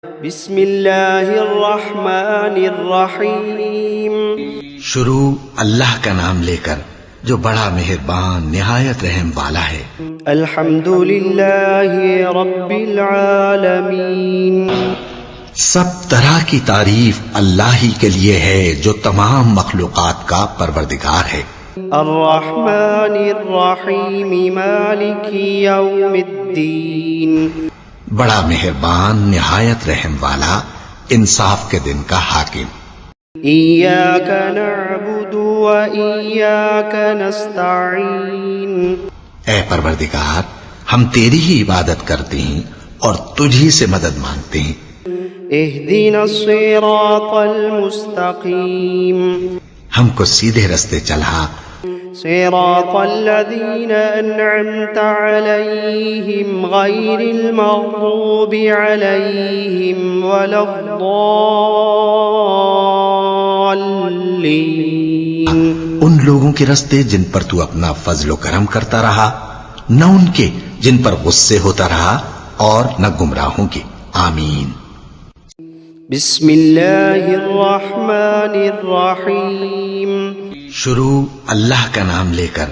بسم اللہ الرحمن الرحیم شروع اللہ کا نام لے کر جو بڑا مہربان نہایت رحم والا ہے۔ الحمد للہ رب العالمین، سب طرح کی تعریف اللہ ہی کے لیے ہے جو تمام مخلوقات کا پروردگار ہے۔ الرحمن الرحیم مالک یوم الدین، بڑا مہربان نہایت رحم والا انصاف کے دن کا حاکم۔ ایاک نعبد و ایاک نستعین، اے پروردگار ہم تیری ہی عبادت کرتے ہیں اور تجھی سے مدد مانگتے ہیں۔ اہدنا الصراط المستقیم، ہم کو سیدھے رستے چلا، صراط الذین انعمت علیہم غیر المغضوب علیہم ولا الضالین، ان لوگوں کے رستے جن پر تو اپنا فضل و کرم کرتا رہا، نہ ان کے جن پر غصے ہوتا رہا اور نہ گمراہوں کے۔ آمین۔ بسم اللہ الرحمن الرحیم، شروع اللہ کا نام لے کر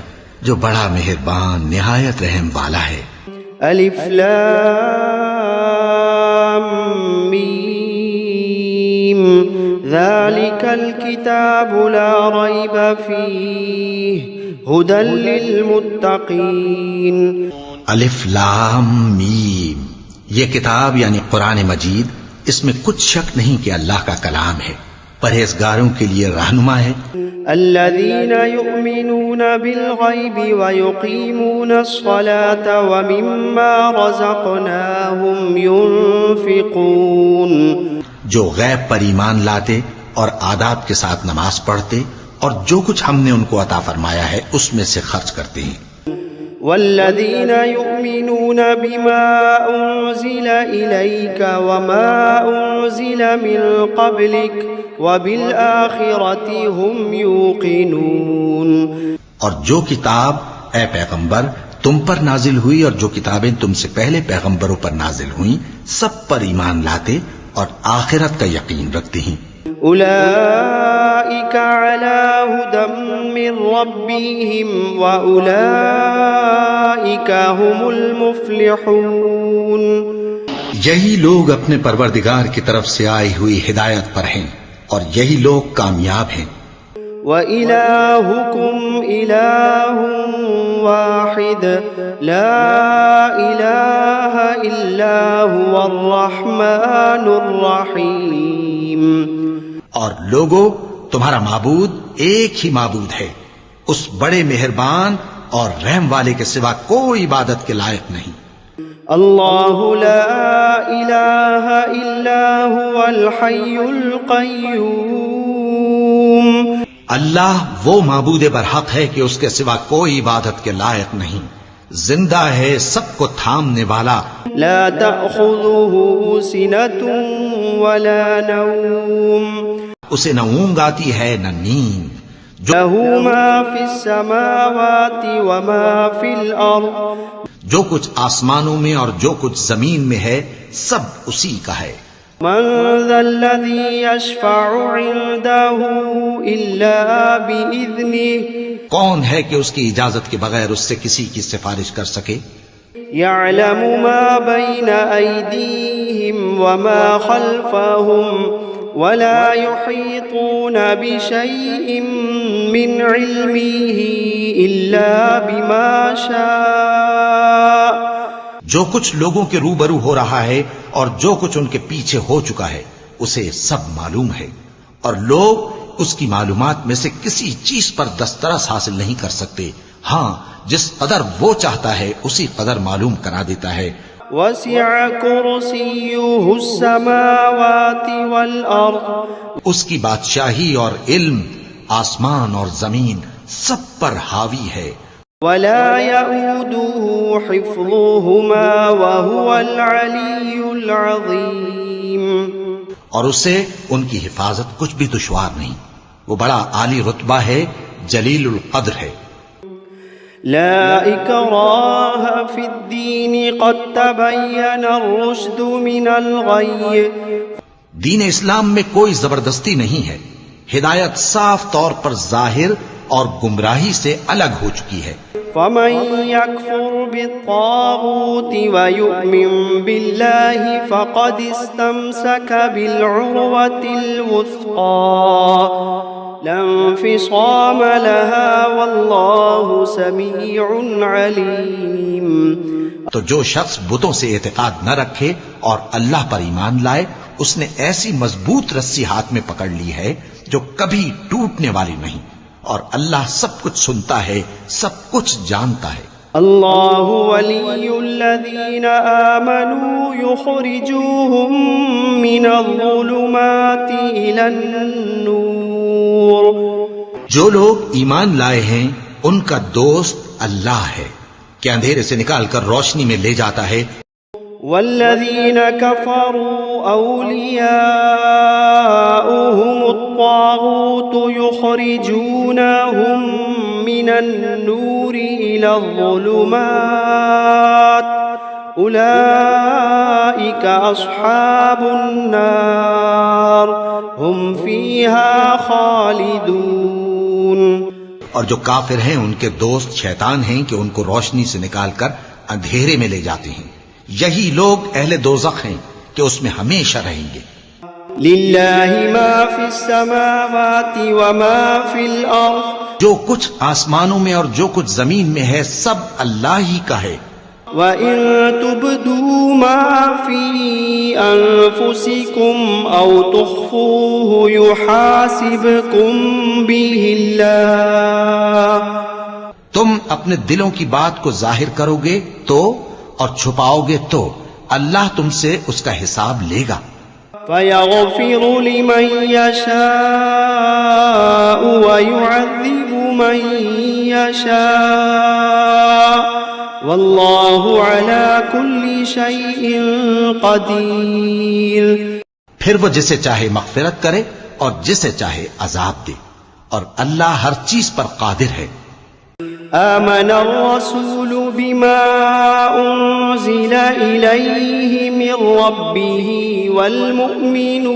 جو بڑا مہربان نہایت رحم والا ہے۔ الف لام میم، ذالک الکتاب لا ریب فیہ ھدی للمتقین۔ الف لام میم، یہ کتاب یعنی قرآن مجید، اس میں کچھ شک نہیں کہ اللہ کا کلام ہے، پرہیزگاروں کے لیے رہنما ہے۔ الذین یؤمنون بالغیب ویقیمون الصلاة ومما رزقناہم ینفقون، جو غیب پر ایمان لاتے اور آداب کے ساتھ نماز پڑھتے اور جو کچھ ہم نے ان کو عطا فرمایا ہے اس میں سے خرچ کرتے ہیں۔ والذین یؤمنون بما انزل الیک وما انزل من قبلک وبالآخرۃ هم یوقنون، اور جو کتاب اے پیغمبر تم پر نازل ہوئی اور جو کتابیں تم سے پہلے پیغمبروں پر نازل ہوئیں سب پر ایمان لاتے اور آخرت کا یقین رکھتے ہیں۔ اولئک علی ھدی من ربہم واولئک هم المفلحون، یہی لوگ اپنے پروردگار کی طرف سے آئی ہوئی ہدایت پر ہیں اور یہی لوگ کامیاب ہیں۔ وَإِلَٰهُكُمْ إِلَٰهٌ وَاحِدٌ لَا إِلَٰهَ إِلَّا هُوَ الرَّحْمَٰنُ الرَّحِيمُ، اور لوگو تمہارا معبود ایک ہی معبود ہے، اس بڑے مہربان اور رحم والے کے سوا کوئی عبادت کے لائق نہیں۔ اللہ لا الہ الا هو الحی القیوم، اللہ وہ معبود برحق ہے کہ اس کے سوا کوئی عبادت کے لائق نہیں، زندہ ہے، سب کو تھامنے والا، لا تأخذه سنة ولا نوم، اسے نہ اونگ آتی ہے نہ نیند، له ما في السماوات وما في الأرض، جو کچھ آسمانوں میں اور جو کچھ زمین میں ہے سب اسی کا ہے۔ من ذا الذي يشفع عنده إلا بإذنه، کون ہے کہ اس کی اجازت کے بغیر اس سے کسی کی سفارش کر سکے؟ يعلم ما بين أيديهم وما خلفهم ولا يحيطون بشيء من علمه إلا بما شاء، جو کچھ لوگوں کے روبرو ہو رہا ہے اور جو کچھ ان کے پیچھے ہو چکا ہے اسے سب معلوم ہے، اور لوگ اس کی معلومات میں سے کسی چیز پر دسترس حاصل نہیں کر سکتے، ہاں جس قدر وہ چاہتا ہے اسی قدر معلوم کرا دیتا ہے۔ وسع کرسیہ السماوات والارض، اس کی بادشاہی اور علم آسمان اور زمین سب پر حاوی ہے۔ ولا يؤوده حفظهما وهو العلی العظیم، اور اسے ان کی حفاظت کچھ بھی دشوار نہیں، وہ بڑا عالی رتبہ ہے، جلیل القدر ہے۔ لا إكراه في الدين قد تبين الرشد من الغي دین اسلام میں کوئی زبردستی نہیں ہے، ہدایت صاف طور پر ظاہر اور گمراہی سے الگ ہو چکی ہے۔ فمن يكفر بالطاغوت ويؤمن بالله فقد استمسك بالعروة الوثقى لا انفصام لها والله سميع عليم۔ تو جو شخص بتوں سے اعتقاد نہ رکھے اور اللہ پر ایمان لائے، اس نے ایسی مضبوط رسی ہاتھ میں پکڑ لی ہے جو کبھی ٹوٹنے والی نہیں، اور اللہ سب کچھ سنتا ہے، سب کچھ جانتا ہے۔ اللہ ولی الذین آمنوا یخرجوہم من الظلمات الی النور۔ جو لوگ ایمان لائے ہیں ان کا دوست اللہ ہے کہ اندھیرے سے نکال کر روشنی میں لے جاتا ہے۔ والذین کفروا اولیاؤہم الطاغوت یخرجونہم من النور الی الظلمات اولئک اصحاب النار ہم فیہا خالدون۔ اور جو کافر ہیں ان کے دوست شیطان ہیں کہ ان کو روشنی سے نکال کر اندھیرے میں لے جاتے ہیں، یہی لوگ اہل دوزخ ہیں کہ اس میں ہمیشہ رہیں گے۔ للہ ما فی السماوات وما فی الارض، جو کچھ آسمانوں میں اور جو کچھ زمین میں ہے سب اللہ ہی کا ہے۔ وَإِن تُبْدُوا مَا فِي أَنفُسِكُمْ أَوْ تُخْفُوهُ يُحَاسِبْكُم بِهِ اللَّهُ، تم اپنے دلوں کی بات کو ظاہر کرو گے تو اور چھپاؤ گے تو اللہ تم سے اس کا حساب لے گا۔ فَيَغْفِرُ لِمَن يَشَاءُ وَيُعَذِّبُ مَن يَشَاءُ واللہ علی کل شیء قدیر۔ پھر وہ جسے چاہے مغفرت کرے اور جسے چاہے عذاب دے، اور اللہ ہر چیز پر قادر ہے۔ آمن الرسول بما انزل الیہ من ربہ والمؤمنون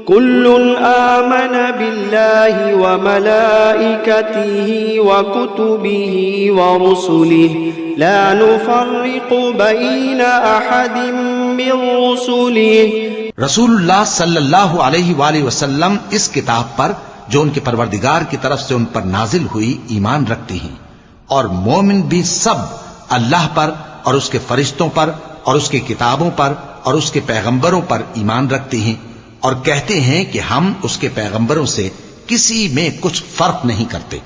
كل آمن بالله وملائكته وكتبه ورسله لا نفرق بين أحد من رسله۔ رسول اللہ صلی اللہ علیہ وآلہ وسلم اس کتاب پر جو ان کے پروردگار کی طرف سے ان پر نازل ہوئی ایمان رکھتے ہیں، اور مومن بھی سب اللہ پر اور اس کے فرشتوں پر اور اس کے کتابوں پر اور اس کے پیغمبروں پر ایمان رکھتے ہیں، اور کہتے ہیں کہ ہم اس کے پیغمبروں سے کسی میں کچھ فرق نہیں کرتے۔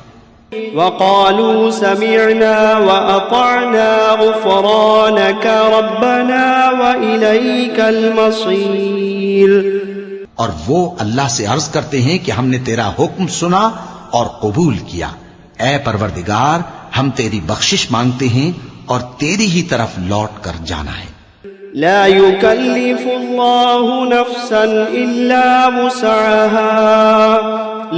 وقالوا سمعنا وأطعنا غفرانك ربنا وإليك المصير۔ اور وہ اللہ سے عرض کرتے ہیں کہ ہم نے تیرا حکم سنا اور قبول کیا، اے پروردگار ہم تیری بخشش مانگتے ہیں اور تیری ہی طرف لوٹ کر جانا ہے۔ لا يكلف الله نفسا إلا وسعها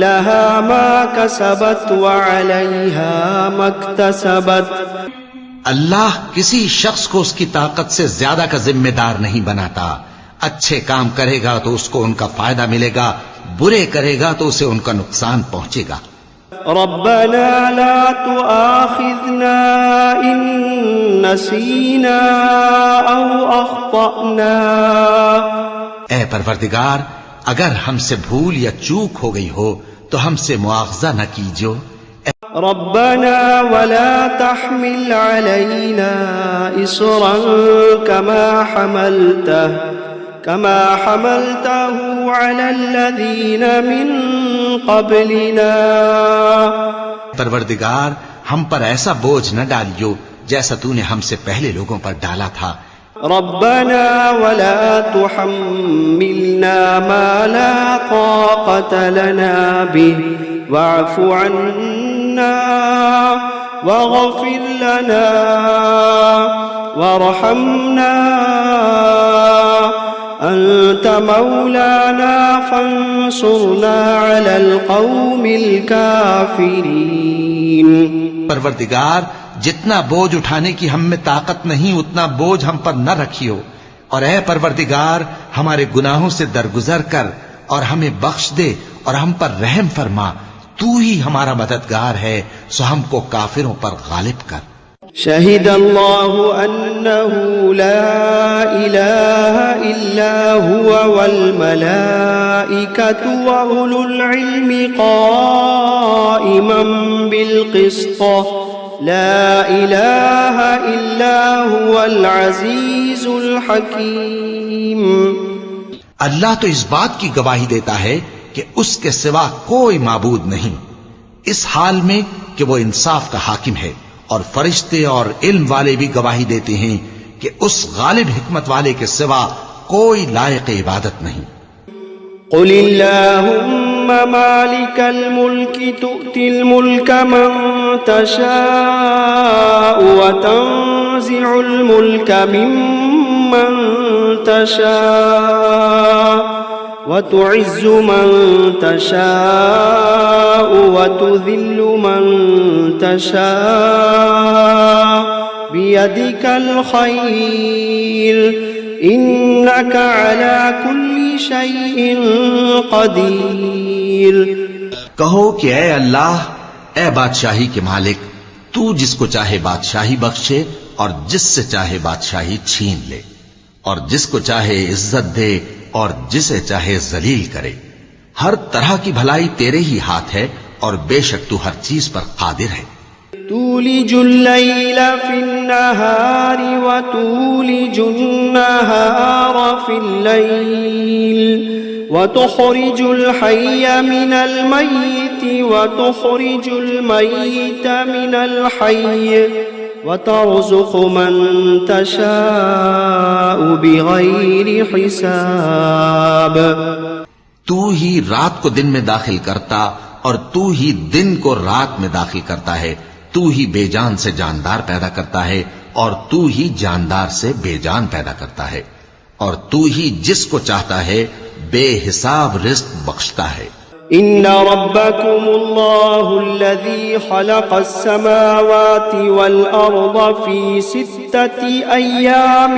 لها ما كسبت وعليها ما اكتسبت۔ اللہ کسی شخص کو اس کی طاقت سے زیادہ کا ذمہ دار نہیں بناتا، اچھے کام کرے گا تو اس کو ان کا فائدہ ملے گا، برے کرے گا تو اسے ان کا نقصان پہنچے گا۔ ربنا لا تؤاخذنا إن نسينا أو أخطأنا۔ اے پروردگار اگر ہم سے بھول یا چوک ہو گئی ہو تو ہم سے مواخذہ نہ کیجو۔ ربنا ولا تحمل علينا إصرا كما حملته على الذين من قبلنا۔ پروردگار ہم پر ایسا بوجھ نہ ڈالیو جیسا تو نے ہم سے پہلے لوگوں پر ڈالا تھا۔ ربنا ولا تحملنا ما لا طاقة لنا به واعف عنا واغفر لنا وارحمنا أنت أنت مولانا فانصرنا على القوم الكافرين. پروردگار جتنا بوجھ اٹھانے کی ہم میں طاقت نہیں اتنا بوجھ ہم پر نہ رکھیو، اور اے پروردگار ہمارے گناہوں سے درگزر کر اور ہمیں بخش دے اور ہم پر رحم فرما، تو ہی ہمارا مددگار ہے، سو ہم کو کافروں پر غالب کر. شهد الله أنه لا إله إلا هو والملائكة وأولو العلم قائما بالقسط لا إله إلا هو العزيز الحكيم. اللہ تو اس بات کی گواہی دیتا ہے کہ اس کے سوا کوئی معبود نہیں، اس حال میں کہ وہ انصاف کا حاکم ہے، اور فرشتے اور علم والے بھی گواہی دیتے ہیں کہ اس غالب حکمت والے کے سوا کوئی لائق عبادت نہیں. قل اللهم مالك الملك تؤتي الملك من تشاء وتنزع الملك ممن تشاء وتعز من تشاء وتذل من تشاء بيدك الخير إنك على كل شيء قدير. کہو کہ اے اللہ، اے بادشاہی کے مالک، تو جس کو چاہے بادشاہی بخشے اور جس سے چاہے بادشاہی چھین لے، اور جس کو چاہے عزت دے اور جسے چاہے ذلیل کرے. ہر طرح کی بھلائی تیرے ہی ہاتھ ہے اور بے شک تو ہر چیز پر قادر ہے. تولج الليل في النهار وتولج النهار في الليل وتخرج الحي من الميت وتخرج الميت من الحي وترزق من تشاء بغير حساب. تو ہی رات کو دن میں داخل کرتا اور تو ہی دن کو رات میں داخل کرتا ہے. تو ہی بے جان سے جاندار پیدا کرتا ہے اور تو ہی جاندار سے بے جان پیدا کرتا ہے، اور تو ہی جس کو چاہتا ہے بے حساب رزق بخشتا ہے. إن ربكم الله الذي خلق السماوات والأرض في 6 أيام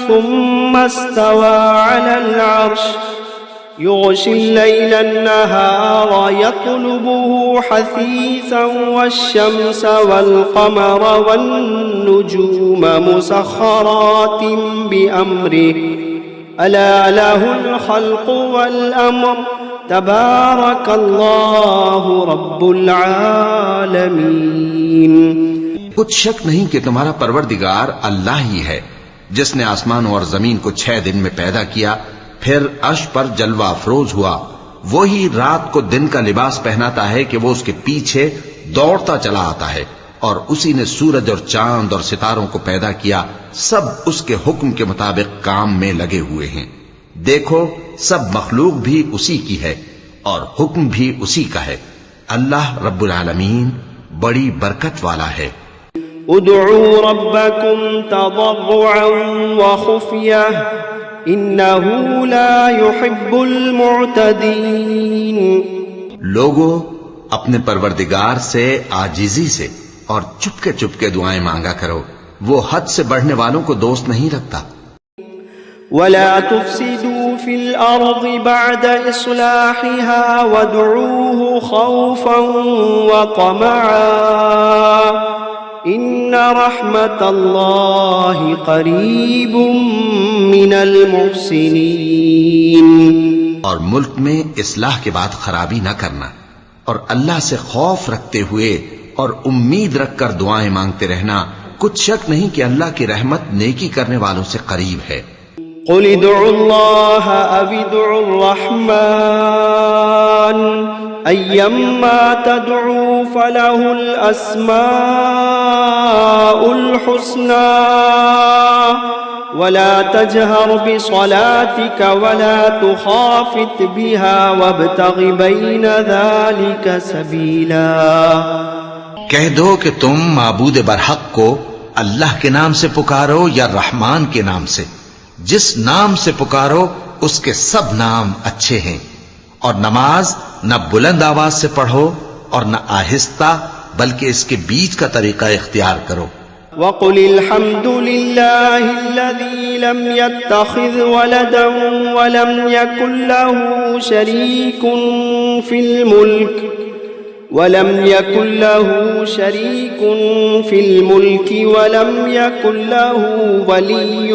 ثم استوى على العرش يغشي الليل النهار يطلبه حثيثا والشمس والقمر والنجوم مسخرات بأمره ألا له الخلق والأمر تبارك الله رب العالمين. کچھ شک نہیں کہ تمہارا پروردگار اللہ ہی ہے، جس نے آسمانوں اور زمین کو 6 دن میں پیدا کیا، پھر عرش پر جلوہ افروز ہوا. وہی رات کو دن کا لباس پہناتا ہے کہ وہ اس کے پیچھے دوڑتا چلا آتا ہے، اور اسی نے سورج اور چاند اور ستاروں کو پیدا کیا، سب اس کے حکم کے مطابق کام میں لگے ہوئے ہیں. دیکھو سب مخلوق بھی اسی کی ہے اور حکم بھی اسی کا ہے. اللہ رب العالمین بڑی برکت والا ہے. ادعوا ربكم تضرعا وخفية إنه لا يحب المعتدين. لوگو اپنے پروردگار سے عاجزی سے اور چپکے چپکے دعائیں مانگا کرو، وہ حد سے بڑھنے والوں کو دوست نہیں رکھتا. ولا تفسدوا في الأرض بعد إصلاحها وادعوه خوفا وطمعا إن رحمة الله قريب من المحسنين. اور ملک میں اصلاح کے بعد خرابی نہ کرنا، اور اللہ سے خوف رکھتے ہوئے اور امید رکھ کر دعائیں مانگتے رہنا. کچھ شک نہیں کہ اللہ کی رحمت نیکی کرنے والوں سے قریب ہے. قل ادعوا الله أو ادعوا الرحمن أيما تدعوا فله الأسماء الحسنى ولا تجهر بصلاتك ولا تخافت بها وابتغ بين ذلك سبيلا. کہہ دو کہ تم معبود برحق کو اللہ کے نام سے پکارو یا رحمان کے نام سے، جس نام سے پکارو اس کے سب نام اچھے ہیں، اور نماز نہ بلند آواز سے پڑھو اور نہ آہستہ، بلکہ اس کے بیچ کا طریقہ اختیار کرو۔ وقل الحمد لله الذي لم يتخذ ولدا ولم يكن له شريك في الملك ولم يكن له ولي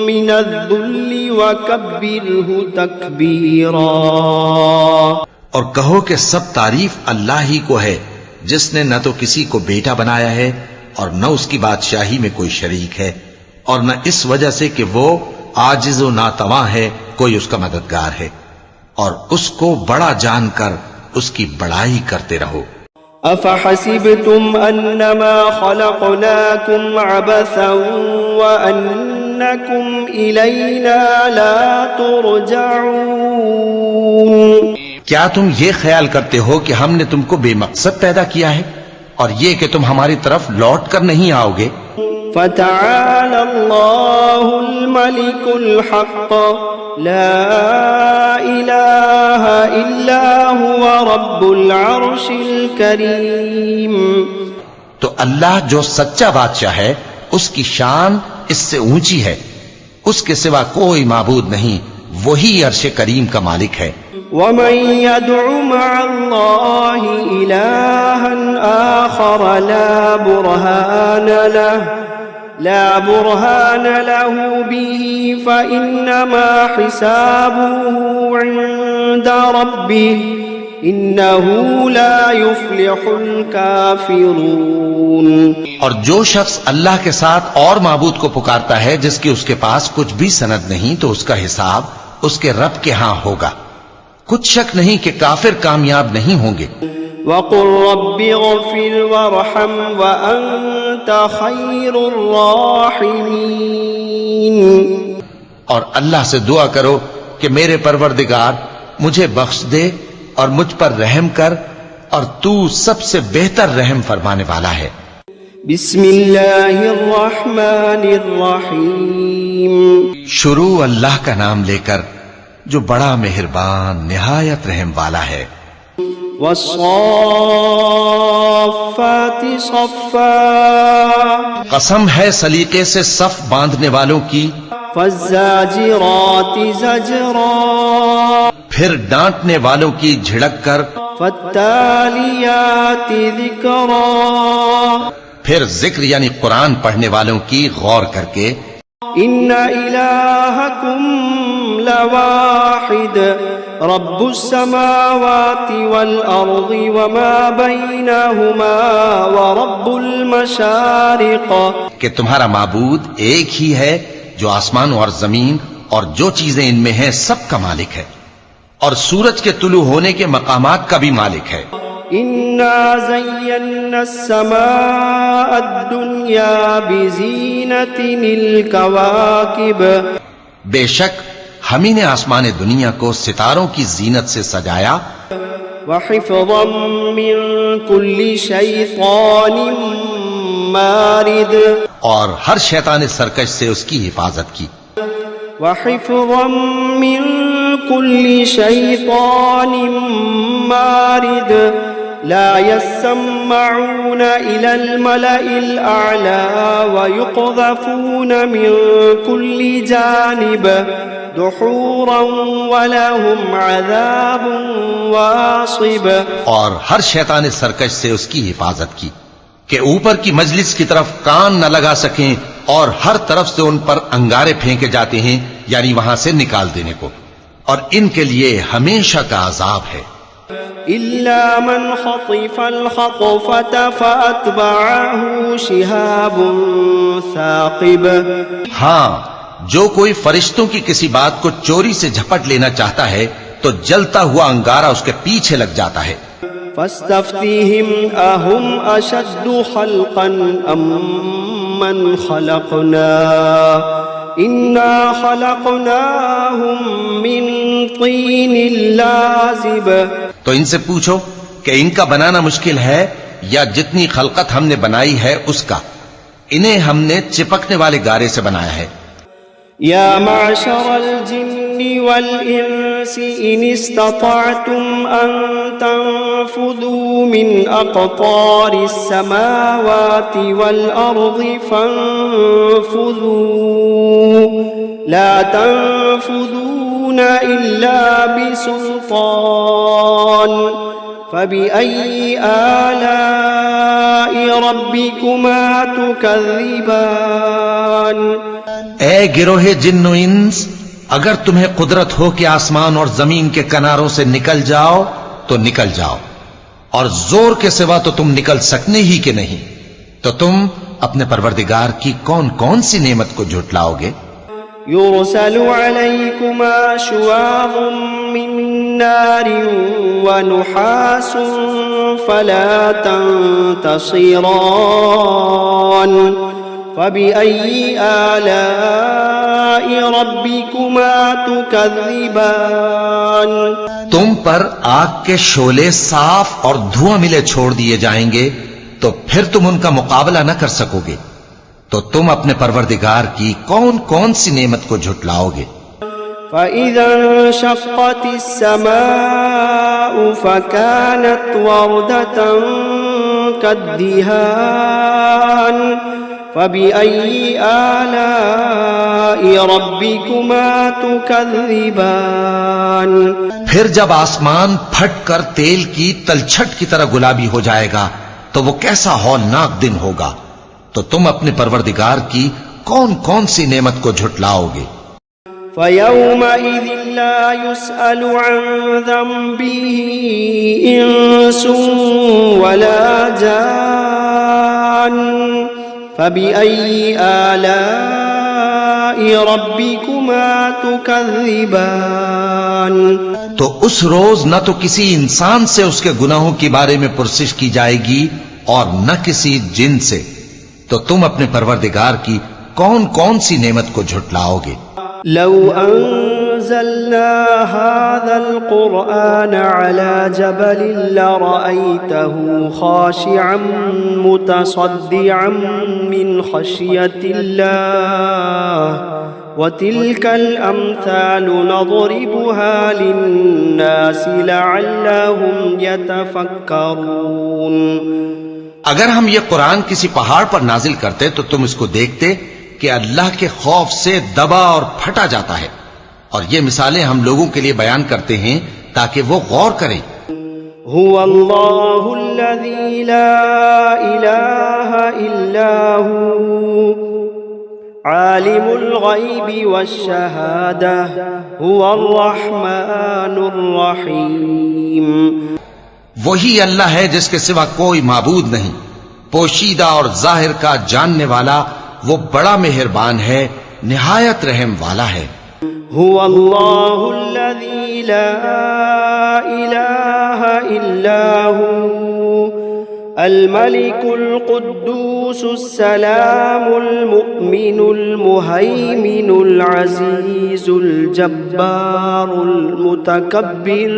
من الذل وكبره تكبيرا۔ اور کہو کہ سب تعریف اللہ ہی کو ہے، جس نے نہ تو کسی کو بیٹا بنایا ہے اور نہ اس کی بادشاہی میں کوئی شریک ہے، اور نہ اس وجہ سے کہ وہ عاجز و ناتواں ہے کوئی اس کا مددگار ہے، اور اس کو بڑا جان کر اس کی بڑائی کرتے رہو۔ افحسبتم انما خلقناكم عبثا وانكم الينا لا ترجعون؟ کیا تم یہ خیال کرتے ہو کہ ہم نے تم کو بے مقصد پیدا کیا ہے اور یہ کہ تم ہماری طرف لوٹ کر نہیں آؤ گے؟ فتعالى الله الملك الحق لا إله إلا هو رب العرش الكريم۔ تو اللہ جو سچا بادشاہ ہے اس کی شان اس سے اونچی ہے، اس کے سوا کوئی معبود نہیں، وہی عرش کریم کا مالک ہے۔ ومن يدع مع الله إلها آخر لا برهان له به فإنما حسابه عند ربه إنه لا يفلح الكافرون۔ اور جو شخص اللہ کے ساتھ اور معبود کو پکارتا ہے جس کی اس کے پاس کچھ بھی سند نہیں، تو اس کا حساب اس کے رب کے ہاں ہوگا، کچھ شک نہیں کہ کافر کامیاب نہیں ہوں گے۔ وَقُلْ رَبِّ اغْفِرْ وَارْحَمْ وَأَنْتَ خَيْرُ الرَّاحِمِينَ۔ اور اللہ سے دعا کرو کہ میرے پروردگار مجھے بخش دے اور مجھ پر رحم کر، اور تو سب سے بہتر رحم فرمانے والا ہے۔ بسم اللہ الرحمن الرحیم۔ شروع اللہ کا نام لے کر جو بڑا مہربان نہایت رحم والا ہے۔ والصافات صفا، قسم ہے سلیقے سے صف باندھنے والوں کی۔ فالزاجرات زجرا، پھر ڈانٹنے والوں کی جھڑک کر۔ فالتالیات ذکرا، پھر ذکر یعنی قرآن پڑھنے والوں کی غور کر کے۔ ان الہکم لواحد رب السماوات والارض وما بینہما ورب المشارق، کہ تمہارا معبود ایک ہی ہے جو آسمان اور زمین اور جو چیزیں ان میں ہیں سب کا مالک ہے، اور سورج کے طلوع ہونے کے مقامات کا بھی مالک ہے۔ انا زینا السماء الدنیا بزینت الکواکب، بے شک ہم ہی نے آسمان دنیا کو ستاروں کی زینت سے سجایا۔ وحفظا من كل شیطان مارد، اور ہر شیطان سرکش سے اس کی حفاظت کی۔ وحفظا من كل شیطان مارد لا يسمعون إلى الملأ الأعلى ويقذفون من كل جانب دحورا ولهم عذاب واصب، اور ہر شیطان سرکش سے اس کی حفاظت کی کہ اوپر کی مجلس کی طرف کان نہ لگا سکیں، اور ہر طرف سے ان پر انگارے پھینکے جاتے ہیں، یعنی وہاں سے نکال دینے کو، اور ان کے لیے ہمیشہ کا عذاب ہے۔ إلا من خطف الخطفة فأتبعه شهاب ثاقب، ہاں جو کوئی فرشتوں کی کسی بات کو چوری سے جھپٹ لینا چاہتا ہے تو جلتا ہوا انگارہ اس کے پیچھے لگ جاتا ہے۔ فاستفتهم أهم أشد خلقا أم من خلقنا إنا خلقناهم من طين لازب، تو ان سے پوچھو کہ ان کا بنانا مشکل ہے یا جتنی خلقت ہم نے بنائی ہے اس کا، انہیں ہم نے چپکنے والے گارے سے بنایا ہے۔ يا معشر الجن والإنس إن استطعتم أن تنفذوا من أقطار السماوات والأرض فانفذوا لا تنفذون إلا بسلطان فبأي آلاء ربكما تكذبان اے گروہ جن و انس، اگر تمہیں قدرت ہو کہ آسمان اور زمین کے کناروں سے نکل جاؤ تو نکل جاؤ، اور زور کے سوا تو تم نکل سکنے ہی کہ نہیں، تو تم اپنے پروردگار کی کون کون سی نعمت کو جھٹلاؤ گے؟ يرسل عليكما شواظ من نار ونحاس فلا تنتصران فبأي آلاء ربكما تكذبان تم پر آگ کے شعلے صاف اور دھواں ملے چھوڑ دیے جائیں گے تو پھر تم ان کا مقابلہ نہ کر سکو گے، تو تم اپنے پروردگار کی کون کون سی نعمت کو جھٹلاؤ گے؟ فَإِذَا انشَقَّتِ السَّمَاءُ فَكَانَتْ وَرْدَةً كَالدِّهَانِ فَبِأَيِّ آلَاءِ رَبِّكُمَا تُكَذِّبَانِ پھر جب آسمان پھٹ کر تیل کی تلچھٹ کی طرح گلابی ہو جائے گا تو وہ کیسا ہولناک دن ہوگا، تو تم اپنے پروردگار کی کون کون سی نعمت کو جھٹلاؤ گے؟ فَيَوْمَئِذٍ لَا يُسْأَلُ عَنْ ذَنبِهِ إِنسٌ وَلَا جَانٌ فَبِأَيِّ آلَاءِ رَبِّكُمَا تُكَذِّبَانِ تو اس روز نہ تو کسی انسان سے اس کے گناہوں کے بارے میں پرسش کی جائے گی اور نہ کسی جن سے، تو تم اپنے پروردگار کی کون کون سی نعمت کو جھٹلاؤ گے؟ لو انزلنا هذا القرآن على جبل لرأيته خاشعا متصدعا من خشية الله وتلك الأمثال نضربها للناس لعلهم يتفكرون اگر ہم یہ قرآن کسی پہاڑ پر نازل کرتے تو تم اس کو دیکھتے کہ اللہ کے خوف سے دبا اور پھٹا جاتا ہے، اور یہ مثالیں ہم لوگوں کے لیے بیان کرتے ہیں تاکہ وہ غور کریں۔ هو اللہ الذی لا الہ الا هو عالم الغیب والشہادہ هو الرحمن الرحیم وہی اللہ ہے جس کے سوا کوئی معبود نہیں، پوشیدہ اور ظاہر کا جاننے والا، وہ بڑا مہربان ہے، نہایت رحم والا ہے۔ هو اللہ الذی لا الہ الا هو الملك القدوس السلام المؤمن المهيمن العزيز الجبار المتكبر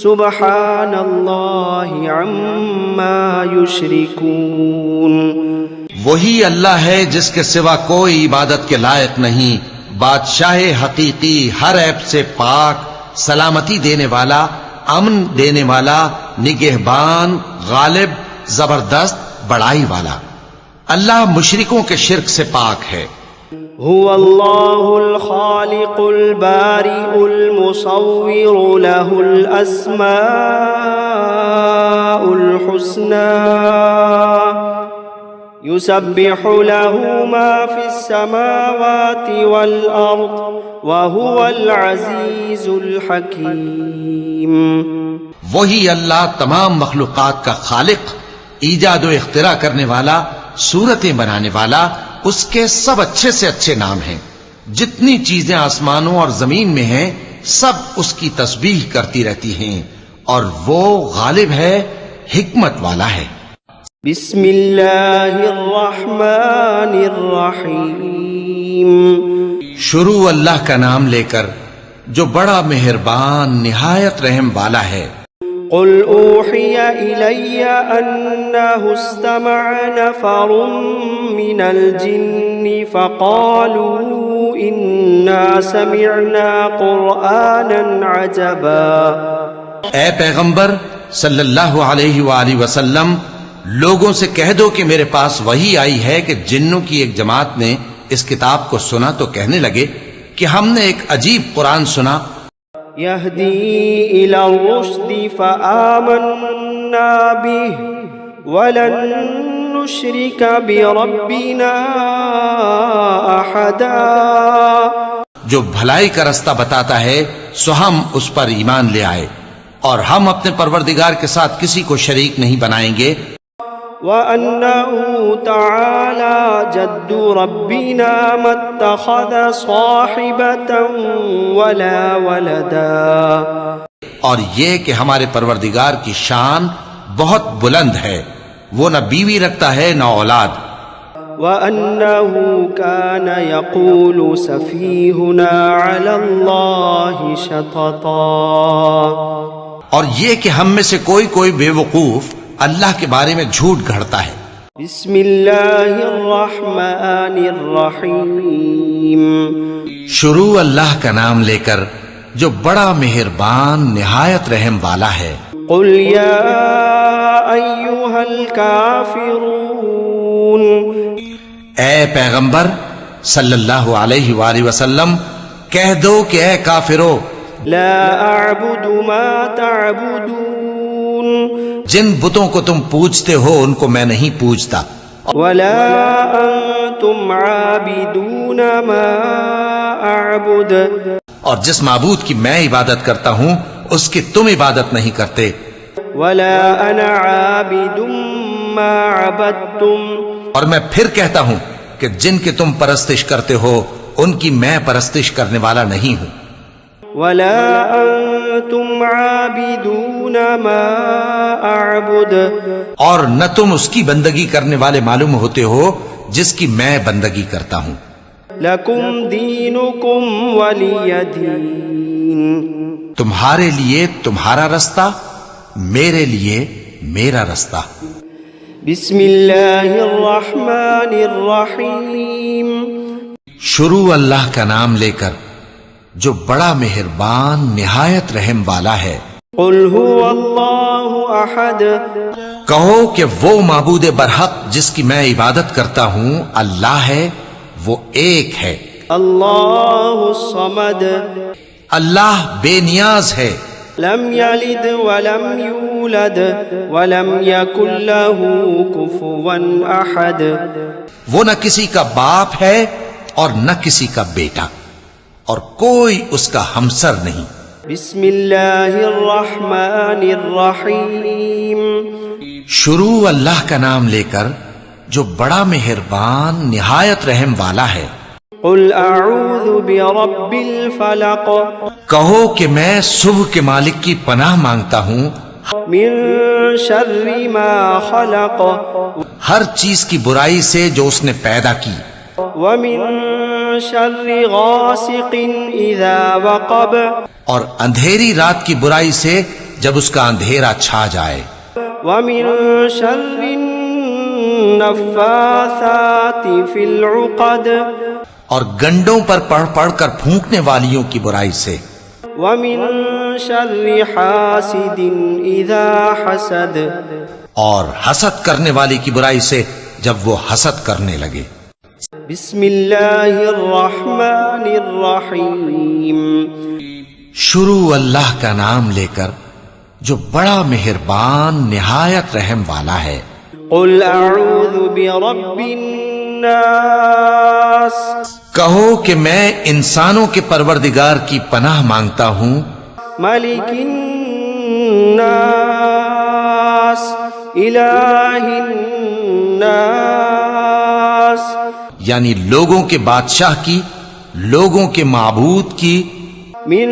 سبحان اللہ عما یشرکون وہی اللہ ہے جس کے سوا کوئی عبادت کے لائق نہیں، بادشاہ حقیقی، ہر عیب سے پاک، سلامتی دینے والا، امن دینے والا، نگہبان، غالب، زبردست، بڑائی والا۔ اللہ مشرکوں کے شرک سے پاک ہے۔ هو اللہ الخالق البارئ المصور له الاسماء الحسنى يسبح له ما في السماوات والأرض وهو العزيز الحكيم وہی اللہ تمام مخلوقات کا خالق، ایجاد و اختراع کرنے والا، صورتیں بنانے والا، اس کے سب اچھے سے اچھے نام ہیں۔ جتنی چیزیں آسمانوں اور زمین میں ہیں سب اس کی تسبیح کرتی رہتی ہیں، اور وہ غالب ہے، حکمت والا ہے۔ بسم اللہ الرحمن الرحیم شروع اللہ کا نام لے کر جو بڑا مہربان نہایت رحم والا ہے۔ قل اوحی الی انہ استمع نفر من الجن فقالوا إنا سمعنا قرآنا عجبا. اے پیغمبر صلی اللہ علیہ وآلہ وسلم، لوگوں سے کہہ دو کہ میرے پاس وحی آئی ہے کہ جنوں کی ایک جماعت نے اس کتاب کو سنا تو کہنے لگے کہ ہم نے ایک عجیب قرآن سنا، يهدي إلى الرشد فآمنا به ولن نشرك بربنا أحدا. جو بھلائی کا رستہ بتاتا ہے سو ہم اس پر ایمان لے آئے اور ہم اپنے پروردگار کے ساتھ کسی کو شریک نہیں بنائیں گے. وأنه تعالى جد ربنا ما اتخذ صاحبة ولا ولدا. اور یہ کہ ہمارے پروردگار کی شان بہت بلند ہے، وہ نہ بیوی رکھتا ہے نہ اولاد. وأنه كان يقول سفيهنا على الله شططا. اور یہ کہ ہم میں سے کوئی بے وقوف اللہ کے بارے میں جھوٹ گھڑتا ہے. بسم اللہ الرحمن الرحیم. شروع اللہ کا نام لے کر جو بڑا مہربان نہایت رحم والا ہے. قل یا ایھا الکافرون. اے پیغمبر صلی اللہ علیہ وآلہ وسلم کہہ دو کہ اے کافرو، لا اعبد ما تعبدون. جن بتوں کو تم پوجتے ہو ان کو میں نہیں پوجتا، ولا انتم عابدون ما اعبد. اور جس معبود کی میں عبادت کرتا ہوں اس کی تم عبادت نہیں کرتے. ولا انا عابد ما عبدتم. اور میں پھر کہتا ہوں کہ جن کی تم پرستش کرتے ہو ان کی میں پرستش کرنے والا نہیں ہوں. ولا انتم عابدون ما اعبد. اور نہ تم اس کی بندگی کرنے والے معلوم ہوتے ہو جس کی میں بندگی کرتا ہوں. لکم دینکم ولی دین. تمہارے لیے تمہارا رستہ، میرے لیے میرا رستہ. بسم اللہ الرحمن الرحیم. شروع اللہ کا نام لے کر جو بڑا مہربان نہایت رحم والا ہے. قل هو اللہ احد. کہو کہ وہ معبود برحق جس کی میں عبادت کرتا ہوں اللہ ہے، وہ ایک ہے. اللہ الصمد. اللہ بے نیاز ہے، لم یلد ولم یولد ولم یکن له کفوا احد. وہ نہ کسی کا باپ ہے اور نہ کسی کا بیٹا، اور کوئی اس کا ہمسر نہیں. بسم اللہ الرحمن الرحیم. شروع اللہ کا نام لے کر جو بڑا مہربان نہایت رحم والا ہے. قل اعوذ برب الفلق. کہو کہ میں صبح کے مالک کی پناہ مانگتا ہوں من شر ما خلق. ہر چیز کی برائی سے جو اس نے پیدا کی. ومن شر غاسق اذا وقب. اور اندھیری رات کی برائی سے جب اس کا اندھیرا چھا جائے. ومن شر النفاثات فی العقد. اور گنڈوں پر پڑھ پڑھ کر پھونکنے والیوں کی برائی سے. ومن شر حاسد اذا حسد. اور حسد کرنے والی کی برائی سے جب وہ حسد کرنے لگے. بسم اللہ الرحمن الرحیم. شروع اللہ کا نام لے کر جو بڑا مہربان نہایت رحم والا ہے. قل اعوذ برب الناس. کہو کہ میں انسانوں کے پروردگار کی پناہ مانگتا ہوں. ملک الناس الہ الناس. یعنی لوگوں کے بادشاہ کی، لوگوں کے معبود کی. من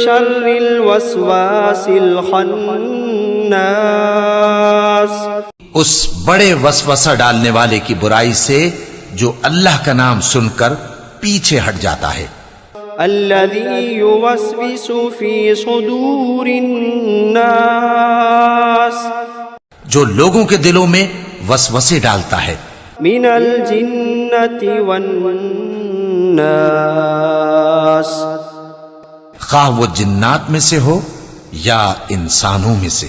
شر الوسواس الخناس. اس بڑے وسوسہ ڈالنے والے کی برائی سے جو اللہ کا نام سن کر پیچھے ہٹ جاتا ہے. الذي يوسوس في صدور الناس. جو لوگوں کے دلوں میں وسوسے ڈالتا ہے. من الجنة والناس. الناس خواہ وہ جنات میں سے ہو یا انسانوں میں سے.